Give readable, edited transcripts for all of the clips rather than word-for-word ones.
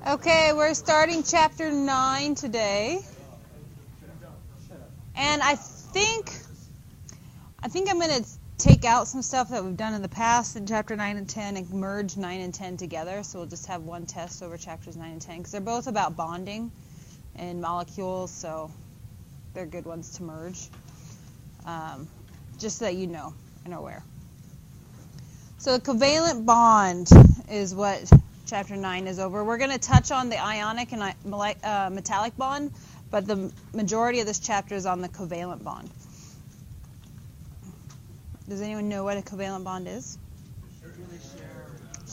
Okay, we're starting chapter 9 today. And I think I'm going to take out some stuff that we've done in the past in chapter 9 and 10 and merge 9 and 10 together. So we'll just have one test over chapters 9 and 10 because they're both about bonding and molecules, so they're good ones to merge. Just so that you know and are aware. So the covalent bond is what chapter 9 is over. We're going to touch on the ionic and metallic bond, but the majority of this chapter is on the covalent bond. Does anyone know what a covalent bond is?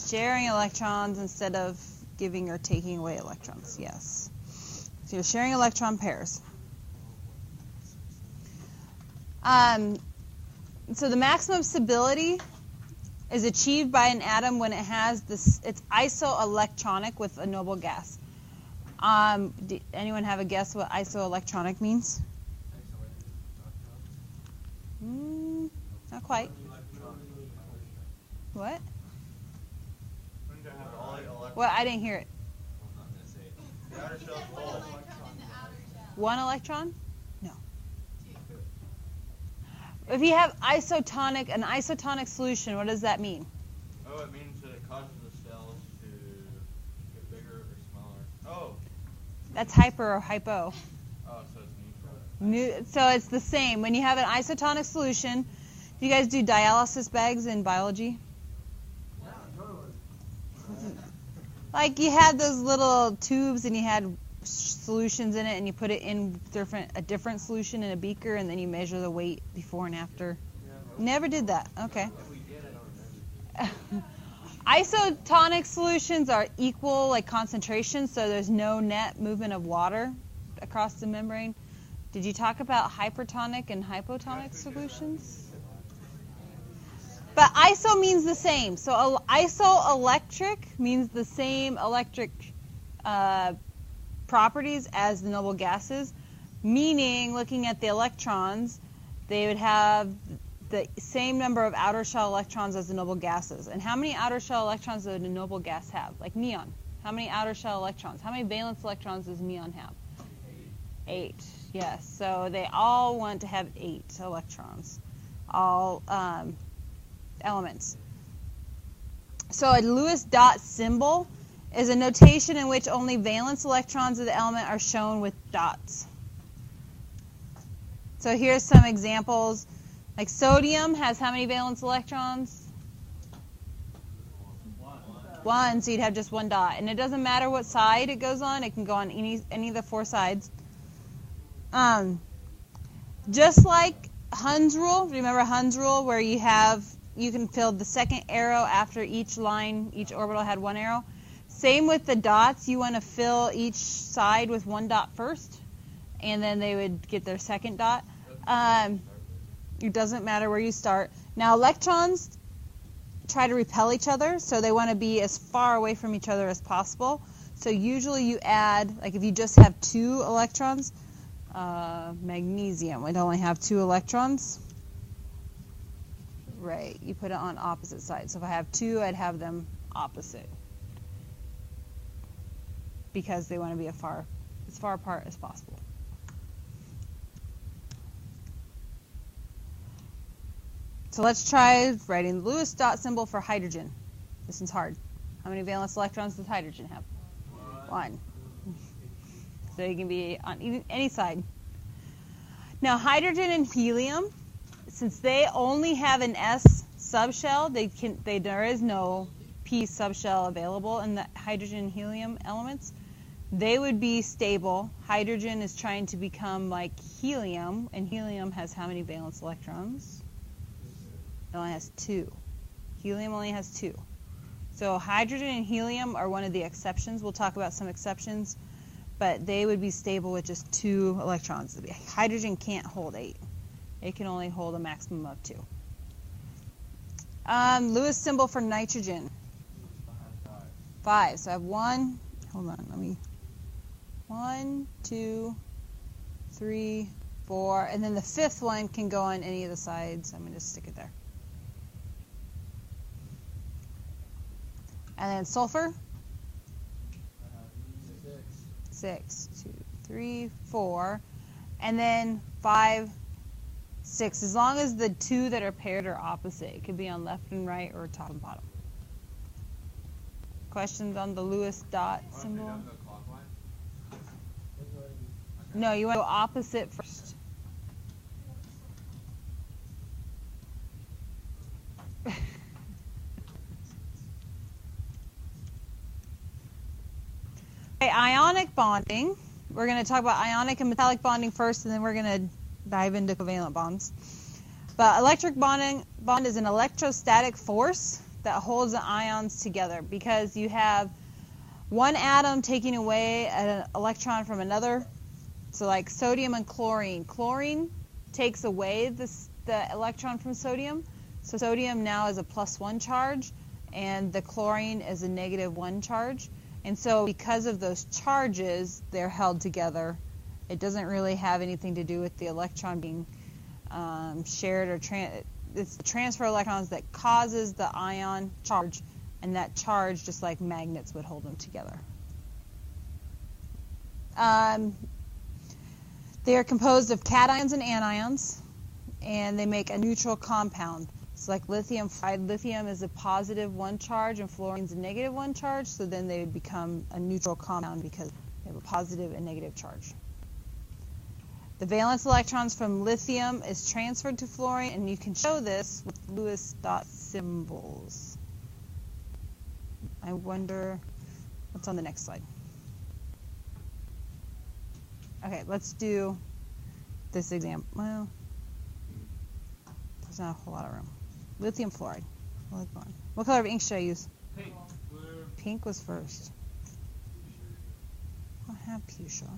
Sharing electrons instead of giving or taking away electrons, yes. So you're sharing electron pairs. So the maximum stability is achieved by an atom when it has it's isoelectronic with a noble gas. Anyone have a guess what isoelectronic means? Not quite. What? Well, I didn't hear it. One electron? No. If you have an isotonic solution, what does that mean? Oh, it means that it causes the cells to get bigger or smaller. Oh. That's hyper or hypo. Oh, so it's neutral. So it's the same. When you have an isotonic solution, do you guys do dialysis bags in biology? Yeah, totally. Like you had those little tubes and you had solutions in it and you put it in a different solution in a beaker and then you measure the weight before and after. Never did that. Okay. If we did, I don't remember. Isotonic solutions are equal like concentration, so there's no net movement of water across the membrane. Did you talk about hypertonic and hypotonic solutions? But iso means the same. So isoelectric means the same electric properties as the noble gases, meaning looking at the electrons, they would have the same number of outer shell electrons as the noble gases. And how many outer shell electrons does a noble gas have? Like neon. How many outer shell electrons? How many valence electrons does neon have? 8. Yes. So they all want to have 8 electrons. All elements. So a Lewis dot symbol is a notation in which only valence electrons of the element are shown with dots. So here's some examples. Like sodium has how many valence electrons? 1, so you'd have just 1 dot. And it doesn't matter what side it goes on. It can go on any of the 4 sides. Just like Hund's rule, remember Hund's rule where you can fill the second arrow after each line, each orbital had 1 arrow. Same with the dots. You want to fill each side with 1 dot first, and then they would get their second dot. It doesn't matter where you start. Now, electrons try to repel each other, so they want to be as far away from each other as possible. So usually you add, like if you just have 2 electrons, magnesium would only have 2 electrons. Right, you put it on opposite sides. So if I have 2, I'd have them opposite, because they want to be as far apart as possible. So let's try writing the Lewis dot symbol for hydrogen. This one's hard. How many valence electrons does hydrogen have? 1. So you can be on any side. Now hydrogen and helium, since they only have an S subshell, there is no P subshell available in the hydrogen and helium elements. They would be stable. Hydrogen is trying to become like helium, and helium has how many valence electrons? It only has 2. Helium only has 2. So hydrogen and helium are one of the exceptions. We'll talk about some exceptions, but they would be stable with just 2 electrons. Hydrogen can't hold 8. It can only hold a maximum of 2. Lewis symbol for nitrogen. 5. So I have 1. Hold on. 1, 2, 3, 4, and then the 5th one can go on any of the sides. I'm going to stick it there. And then sulfur. 6, 2, 3, 4, and then 5, 6. As long as the two that are paired are opposite, it could be on left and right or top and bottom. Questions on the Lewis dot symbol? Don't go clockwise. No, you want to go opposite first. Okay, ionic bonding. We're going to talk about ionic and metallic bonding first, and then we're going to dive into covalent bonds. But electric bond is an electrostatic force that holds the ions together because you have one atom taking away an electron from another. So like sodium and chlorine. Chlorine takes away the electron from sodium. So sodium now is a +1 charge, and the chlorine is a -1 charge. And so because of those charges, they're held together. It doesn't really have anything to do with the electron being shared or it's the transfer of electrons that causes the ion charge, and that charge, just like magnets, would hold them together. They are composed of cations and anions, and they make a neutral compound. It's like lithium fluoride. Lithium is a +1 charge, and fluorine is a -1 charge, so then they would become a neutral compound because they have a positive and negative charge. The valence electrons from lithium is transferred to fluorine, and you can show this with Lewis dot symbols. I wonder what's on the next slide. Okay, let's do this example. Well, there's not a whole lot of room. Lithium fluoride. What color of ink should I use? Pink, blue. Pink was first. I don't have fuchsia.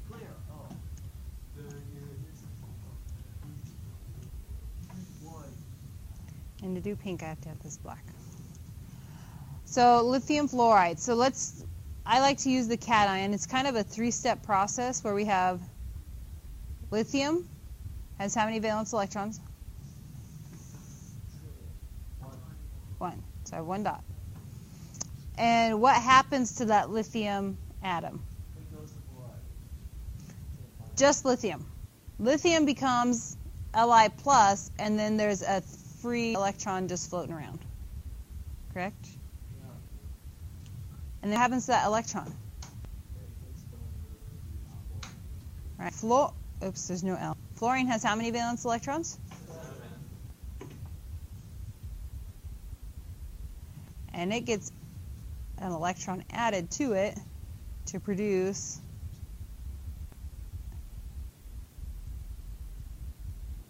Clear. Oh. And to do pink, I have to have this black. So lithium fluoride. So I like to use the cation. It's kind of a 3-step process where we have lithium has how many valence electrons? 1. So I have 1 dot. And what happens to that lithium atom? Just lithium. Lithium becomes Li+, and then there's a free electron just floating around. Correct? And then what happens to that electron? Right. Oops, there's no L. Fluorine has how many valence electrons? 7. And it gets an electron added to it to produce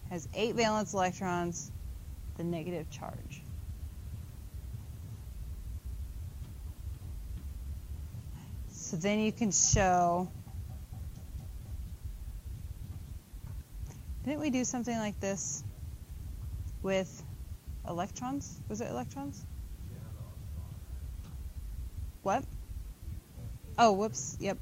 has 8 valence electrons, the negative charge. So then you can show, didn't we do something like this with electrons? Was it electrons? What? Oh, whoops, yep.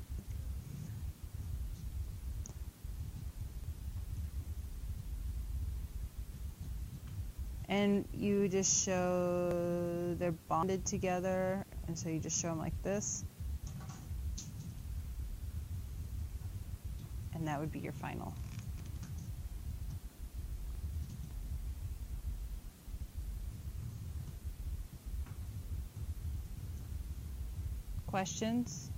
And you just show they're bonded together, and so you just show them like this. And that would be your final. Questions?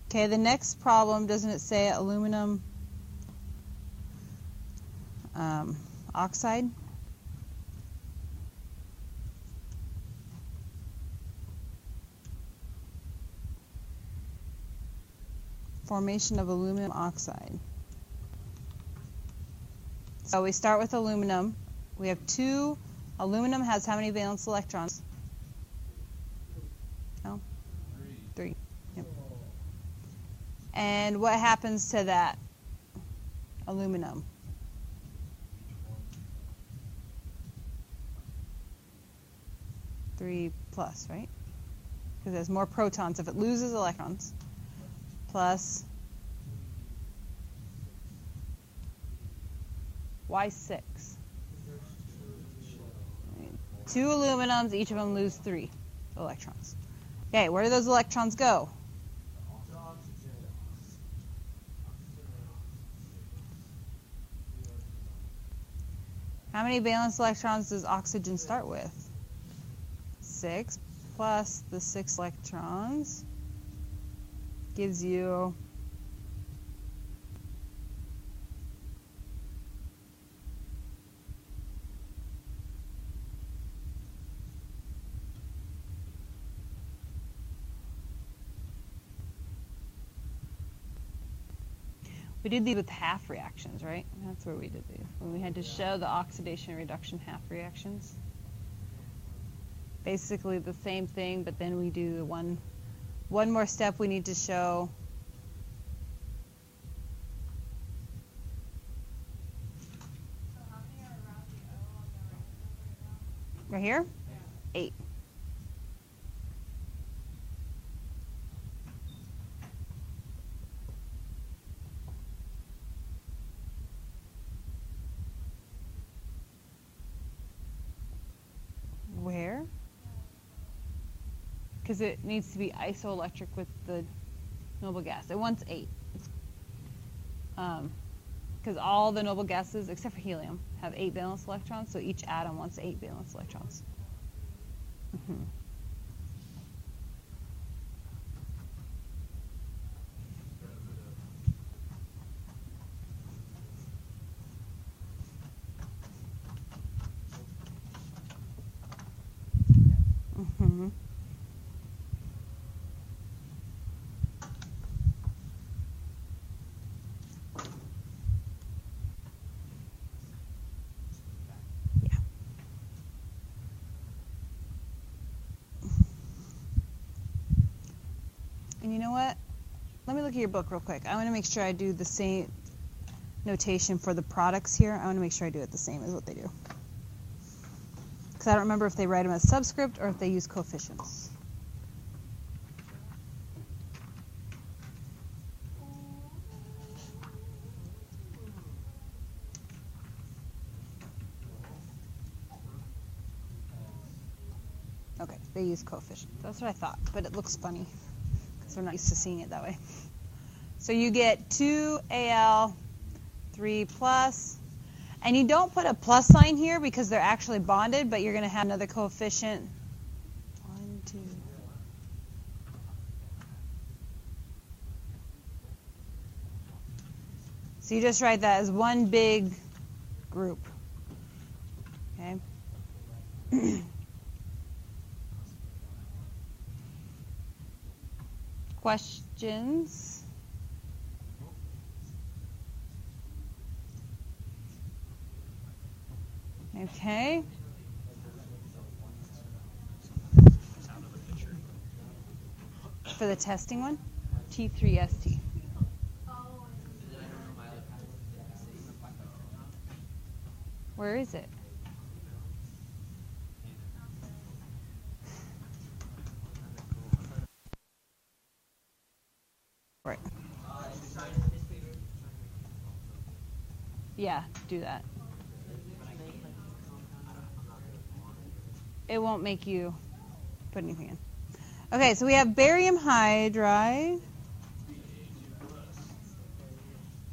Okay, the next problem, doesn't it say aluminum oxide? Formation of aluminum oxide. So we start with aluminum. We have 2. Aluminum has how many valence electrons? No? 3. Yep. And what happens to that aluminum? Three plus, right? Because there's more protons. If it loses electrons, plus why 6? 2 aluminums, each of them lose 3. electrons. Okay, where do those electrons go? To oxygen. How many valence electrons does oxygen start with? 6 plus the 6 electrons gives you we did these with half reactions, right? That's where we did these. When we had to show the oxidation reduction half reactions. Basically the same thing, but then we do the one more step we need to show. So how many are around the O on the right side right now? Right here? 8. Where? Because it needs to be isoelectric with the noble gas. It wants 8. Because all the noble gases, except for helium, have 8 valence electrons, so each atom wants 8 valence electrons. Mm-hmm. Mm-hmm. Yeah. And you know what? Let me look at your book real quick. I want to make sure I do the same notation for the products here. I want to make sure I do it the same as what they do. Because I don't remember if they write them as subscript or if they use coefficients. Okay, they use coefficients. That's what I thought, but it looks funny because we're not used to seeing it that way. So you get 2Al, 3 plus, and you don't put a plus sign here because they're actually bonded, but you're going to have another coefficient. 1, 2. So you just write that as one big group. Okay. Questions? Okay. For the testing one? T3ST. Where is it? Right. Yeah, do that. It won't make you put anything in. Okay, so we have barium hydride.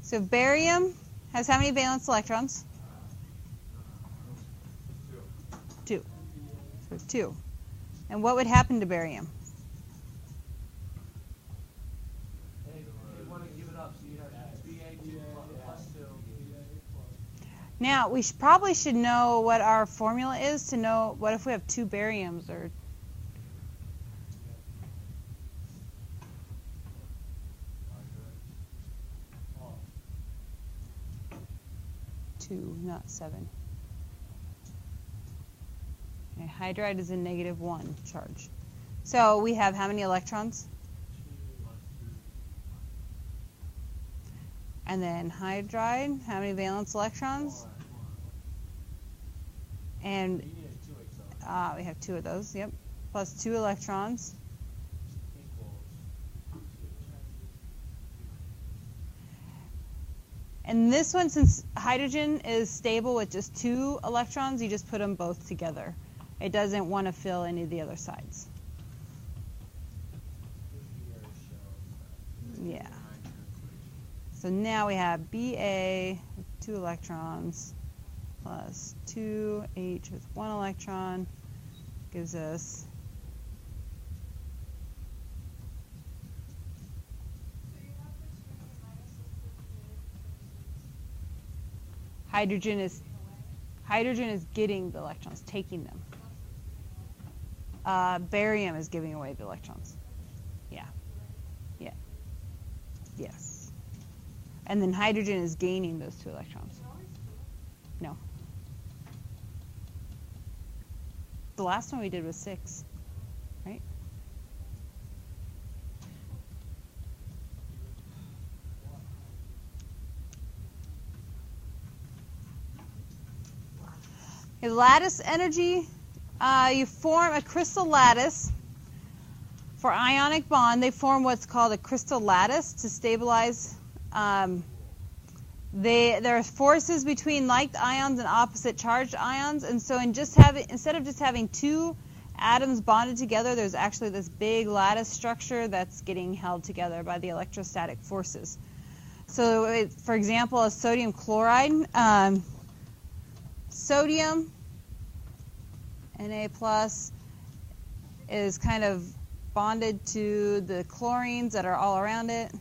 So barium has how many valence electrons? 2. So 2. And what would happen to barium? Now, we probably should know what our formula is to know what if we have 2 bariums or 2, not 7. Okay, hydride is a -1 charge. So we have how many electrons? And then hydride, how many valence electrons? And we have 2 of those, yep. Plus 2 electrons. And this one, since hydrogen is stable with just 2 electrons, you just put them both together. It doesn't want to fill any of the other sides. Yeah. So now we have Ba with 2 electrons plus 2H with 1 electron gives us hydrogen is getting the electrons, taking them. Barium is giving away the electrons. Yeah. Yeah. Yes. And then hydrogen is gaining those 2 electrons. No. The last one we did was 6, right? Okay, lattice energy, you form a crystal lattice. For ionic bond, they form what's called a crystal lattice to stabilize. There are forces between like ions and opposite charged ions, and so instead of just having 2 atoms bonded together, there's actually this big lattice structure that's getting held together by the electrostatic forces. So, for example, a sodium chloride, sodium, Na+, is kind of bonded to the chlorines that are all around it.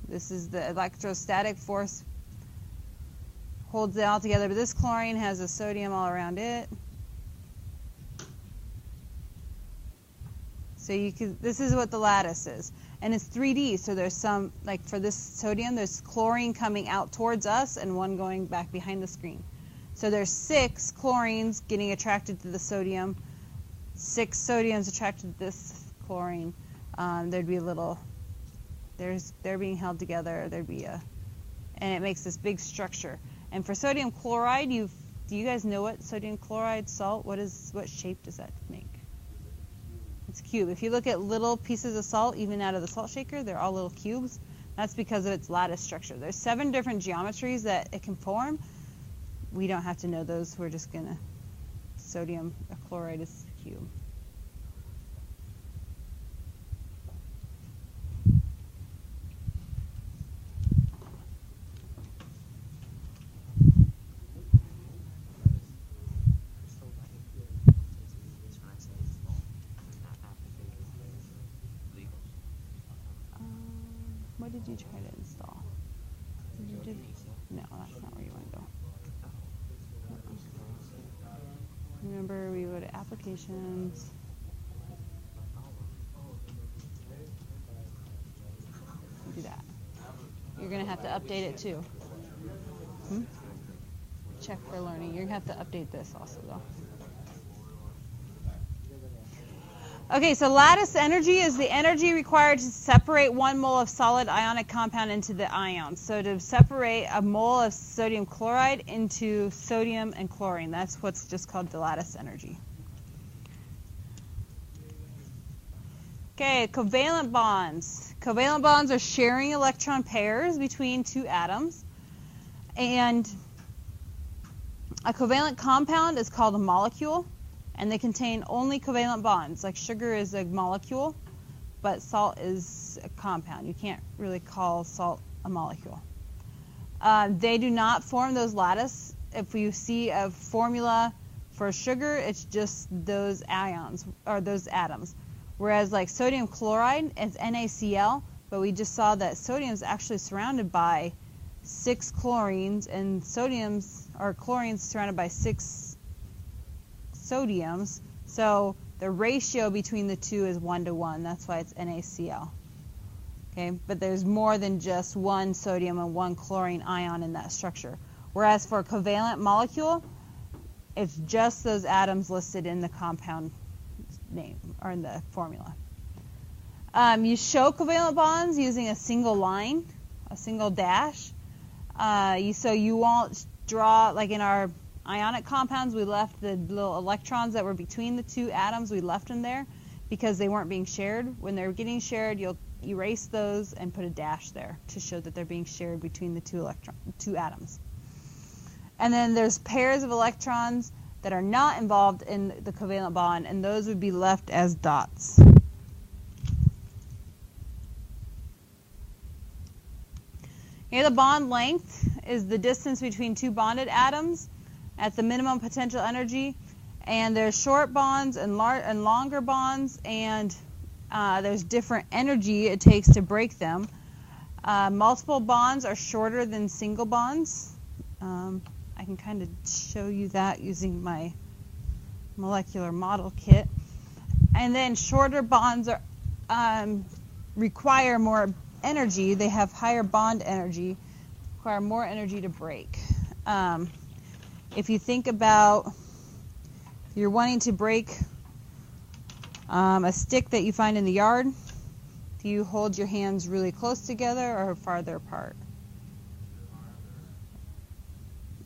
This is the electrostatic force holds it all together, but this chlorine has a sodium all around it. So this is what the lattice is. And it's 3D, so there's some, like for this sodium, there's chlorine coming out towards us and one going back behind the screen. So there's 6 chlorines getting attracted to the sodium, 6 sodiums attracted to this chlorine. There'd be a little, they're being held together, and it makes this big structure. And for sodium chloride, do you guys know what sodium chloride salt, what shape does that make? It's cube. If you look at little pieces of salt, even out of the salt shaker, they're all little cubes. That's because of its lattice structure. There's 7 different geometries that it can form. We don't have to know those. We're just going to, sodium chloride is cube. What did you try to install? No, that's not where you want to go. Remember, we go to applications. Do that. You're going to have to update it too. Check for learning. You're going to have to update this also, though. Okay, so lattice energy is the energy required to separate 1 mole of solid ionic compound into the ions. So to separate a mole of sodium chloride into sodium and chlorine, that's what's just called the lattice energy. Okay, covalent bonds. Covalent bonds are sharing electron pairs between 2 atoms. And a covalent compound is called a molecule. And they contain only covalent bonds. Like sugar is a molecule, but salt is a compound. You can't really call salt a molecule. They do not form those lattice. If you see a formula for sugar, it's just those ions, or those atoms. Whereas like sodium chloride, it's NaCl, but we just saw that sodium is actually surrounded by 6 chlorines, and chlorines surrounded by 6 sodiums, so the ratio between the 2 is 1:1. That's why it's NaCl. Okay, but there's more than just 1 sodium and 1 chlorine ion in that structure. Whereas for a covalent molecule, it's just those atoms listed in the compound name or in the formula. You show covalent bonds using a single line, a single dash. So you won't draw, like in our ionic compounds, we left the little electrons that were between the 2 atoms, we left them there because they weren't being shared. When they're getting shared, you'll erase those and put a dash there to show that they're being shared between the 2 atoms. And then there's pairs of electrons that are not involved in the covalent bond, and those would be left as dots. Here the bond length is the distance between two bonded atoms at the minimum potential energy. And there's short bonds and longer bonds, and there's different energy it takes to break them. Multiple bonds are shorter than single bonds. I can kind of show you that using my molecular model kit. And then shorter bonds are, require more energy. They have higher bond energy, require more energy to break. If you think about, you're wanting to break a stick that you find in the yard, do you hold your hands really close together or farther apart?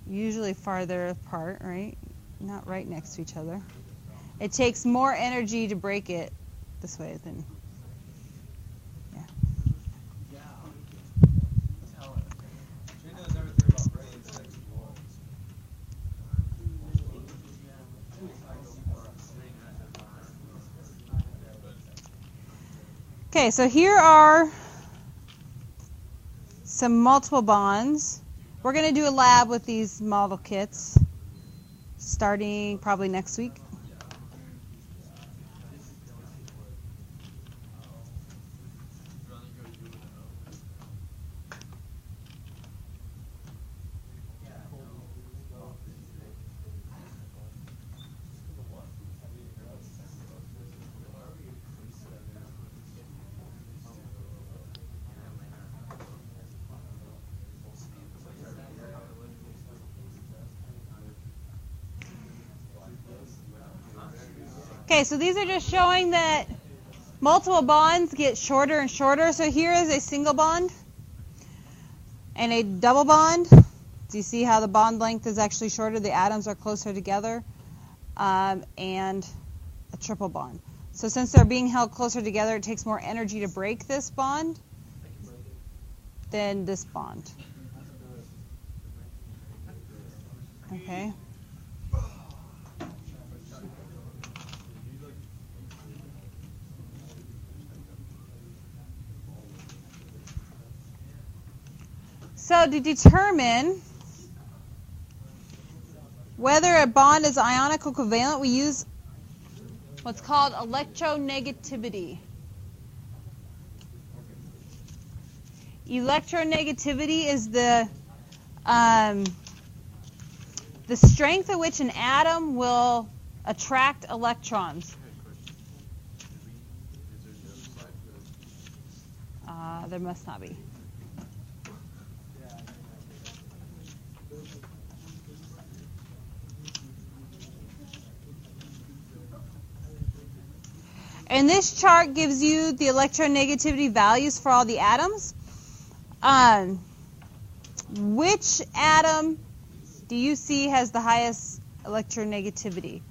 Usually farther apart, right? Not right next to each other. It takes more energy to break it this way than, yeah. She knows everything about breaking sticks and walls. Okay, so here are some multiple bonds. We're going to do a lab with these model kits starting probably next week. Okay, so these are just showing that multiple bonds get shorter and shorter. So here is a single bond and a double bond. Do you see how the bond length is actually shorter? The atoms are closer together. And a triple bond. So since they're being held closer together, it takes more energy to break this bond than this bond. Okay. So to determine whether a bond is ionic or covalent, we use what's called electronegativity. Electronegativity is the strength at which an atom will attract electrons. There must not be. And this chart gives you the electronegativity values for all the atoms. Which atom do you see has the highest electronegativity?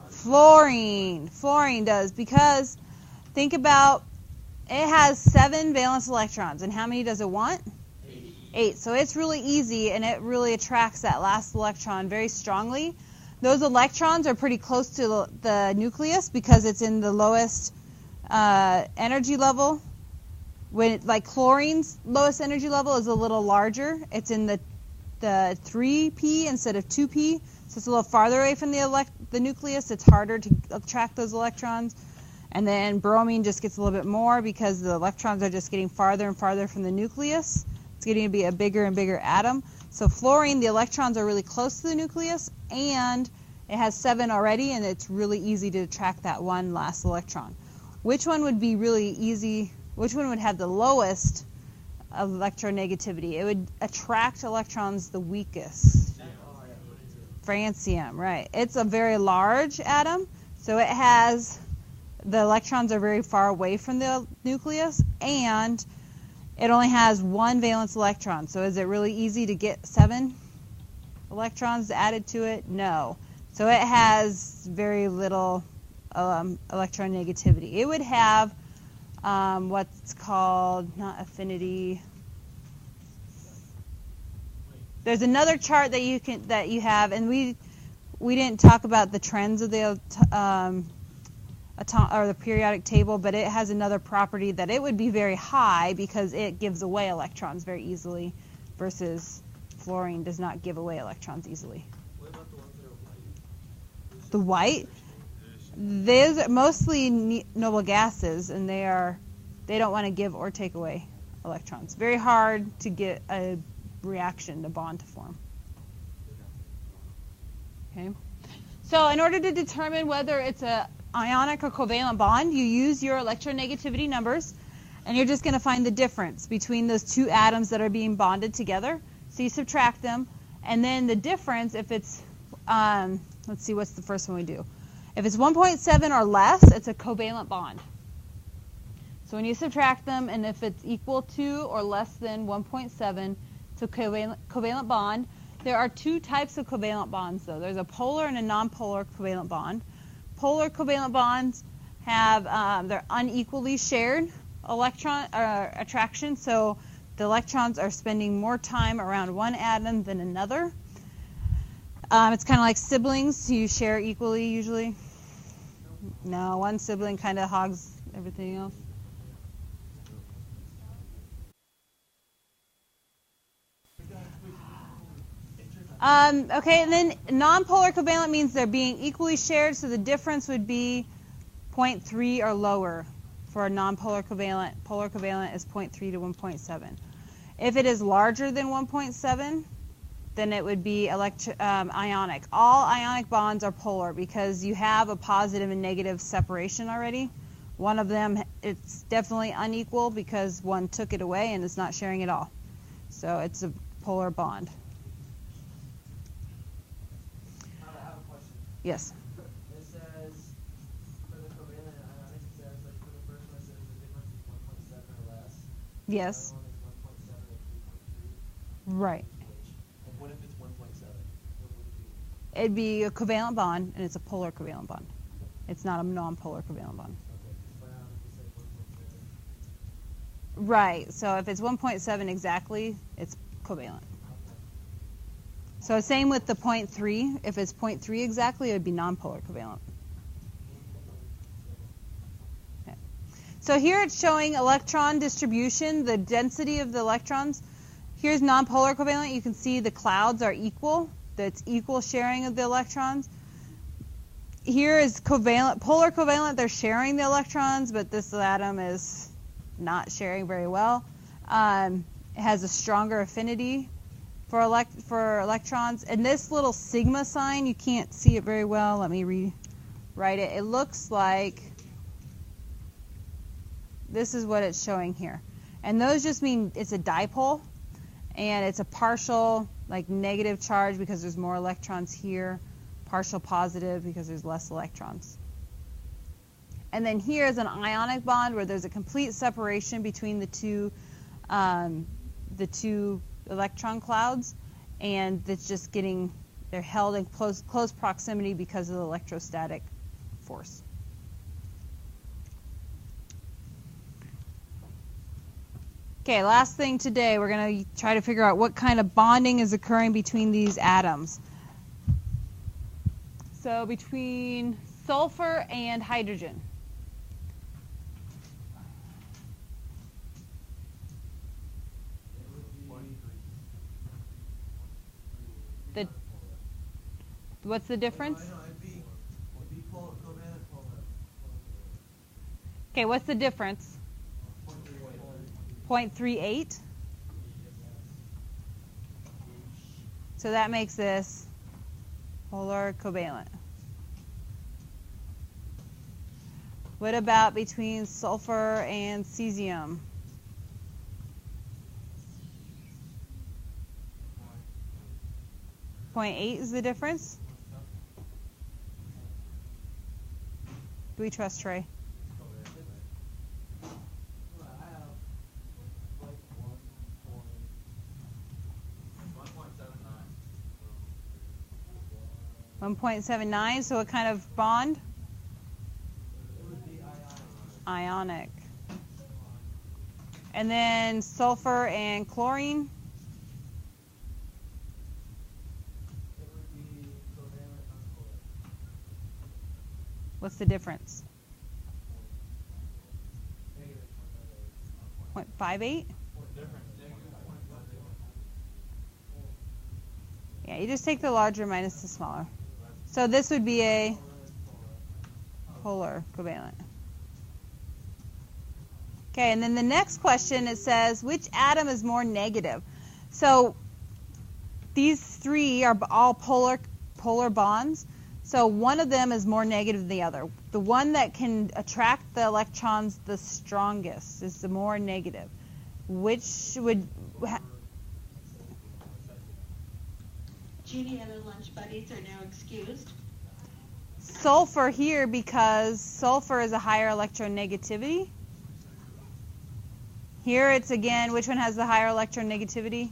Fluorine. Fluorine does, because think about, it has 7 valence electrons. And how many does it want? 8. So it's really easy, and it really attracts that last electron very strongly. Those electrons are pretty close to the nucleus because it's in the lowest energy level. Like chlorine's lowest energy level is a little larger. It's in the 3p instead of 2p, so it's a little farther away from the nucleus. It's harder to attract those electrons. And then bromine just gets a little bit more because the electrons are just getting farther and farther from the nucleus. It's getting to be a bigger and bigger atom. So fluorine, the electrons are really close to the nucleus, and it has 7 already, and it's really easy to attract that one last electron. Which one would be really easy? Which one would have the lowest electronegativity? It would attract electrons the weakest. Francium, right. It's a very large atom, so it has, the electrons are very far away from the nucleus, and it only has 1 valence electron. So is it really easy to get 7 electrons added to it? No. So it has very little electronegativity. It would have what's called, not affinity. There's another chart that you have, and we didn't talk about the trends of the or the periodic table, but it has another property that it would be very high because it gives away electrons very easily, versus fluorine does not give away electrons easily. What about the ones that are white? The white, those are mostly noble gases, and they don't want to give or take away electrons. Very hard to get a reaction to bond to form. Okay. So in order to determine whether it's a ionic or covalent bond, you use your electronegativity numbers, and you're just going to find the difference between those two atoms that are being bonded together. So you subtract them, and then the difference, if it's, let's see, what's the first one we do? If it's 1.7 or less, it's a covalent bond. So when you subtract them, and if it's equal to or less than 1.7, it's a covalent bond. There are two types of covalent bonds, though. There's a polar and a nonpolar covalent bond. Polar covalent bonds have, they're unequally shared electron attraction, so the electrons are spending more time around one atom than another. It's kind of like siblings. You share equally usually. No, one sibling kind of hogs everything else. Okay, and then nonpolar covalent means they're being equally shared, so the difference would be 0.3 or lower for a nonpolar covalent. Polar covalent is 0.3 to 1.7. If it is larger than 1.7, then it would be ionic. All ionic bonds are polar because you have a positive and negative separation already. One of them, it's definitely unequal because one took it away and it's not sharing at all. So it's a polar bond. I have a question. Yes. It says, for the covalent and ionic, it says, like, for the first one, it says the difference is 1.7 or less. Yes. The other one is 1.7 or 3.3. Right. Like, what if it's 1.7? What would it be? It'd be a covalent bond, and it's a polar covalent bond. It's not a non-polar covalent bond. Okay, for ionic, it says 1.7. Right. So if it's 1.7 exactly, it's covalent. So same with the 0.3. If it's 0.3 exactly, it would be nonpolar covalent. Okay. So here it's showing electron distribution, the density of the electrons. Here's nonpolar covalent. You can see the clouds are equal. That's equal sharing of the electrons. Here is covalent, polar covalent. They're sharing the electrons, but this atom is not sharing very well. It has a stronger affinity for electrons. And this little sigma sign, you can't see it very well. Let me rewrite it. It looks like this is what it's showing here. And those just mean it's a dipole, and it's a partial, like, negative charge because there's more electrons here, partial positive because there's less electrons. And then here is an ionic bond where there's a complete separation between the two electron clouds, and it's just they're held in close proximity because of the electrostatic force. Okay, last thing today, we're going to try to figure out what kind of bonding is occurring between these atoms. So between sulfur and hydrogen. What's the difference? I know, it'd be covalent, polar. Okay, what's the difference? 0.38. So that makes this polar covalent. What about between sulfur and cesium? 0.8 is the difference? Do we trust Trey? Well, I have like 1.79. 1.79, so what kind of bond? It would be Ionic. ionic. And then sulfur and chlorine? It would be covalent, nonpolar. What's the difference? 0.58? Difference. Yeah, you just take the larger minus the smaller. So this would be a polar covalent. Okay, and then the next question, it says, which atom is more negative? So these three are all polar bonds. So one of them is more negative than the other. The one that can attract the electrons the strongest is the more negative. Which would... Judy and her lunch buddies are now excused. Sulfur here, because sulfur is a higher electronegativity. Here it's again, which one has the higher electronegativity?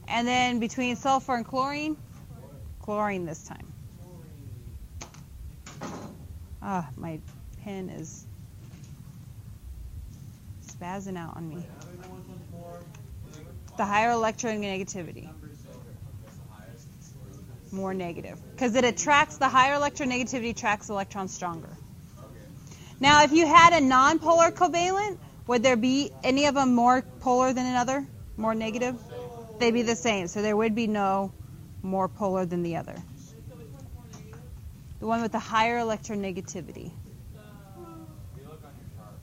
And then between sulfur and chlorine? Chlorine this time. Ah, my pen is spazzing out on me. The higher electronegativity. More negative. Because it attracts, the higher electronegativity attracts electrons stronger. Now, if you had a non-polar covalent, would there be any of them more polar than another? More negative? They'd be the same. So there would be no more polar than the other. The one with the higher electronegativity. You look on your chart.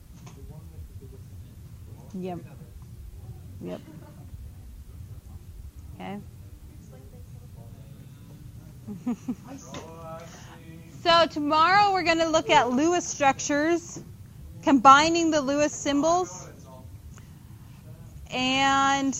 Yep. Yep. Okay. So tomorrow we're going to look at Lewis structures, combining the Lewis symbols, and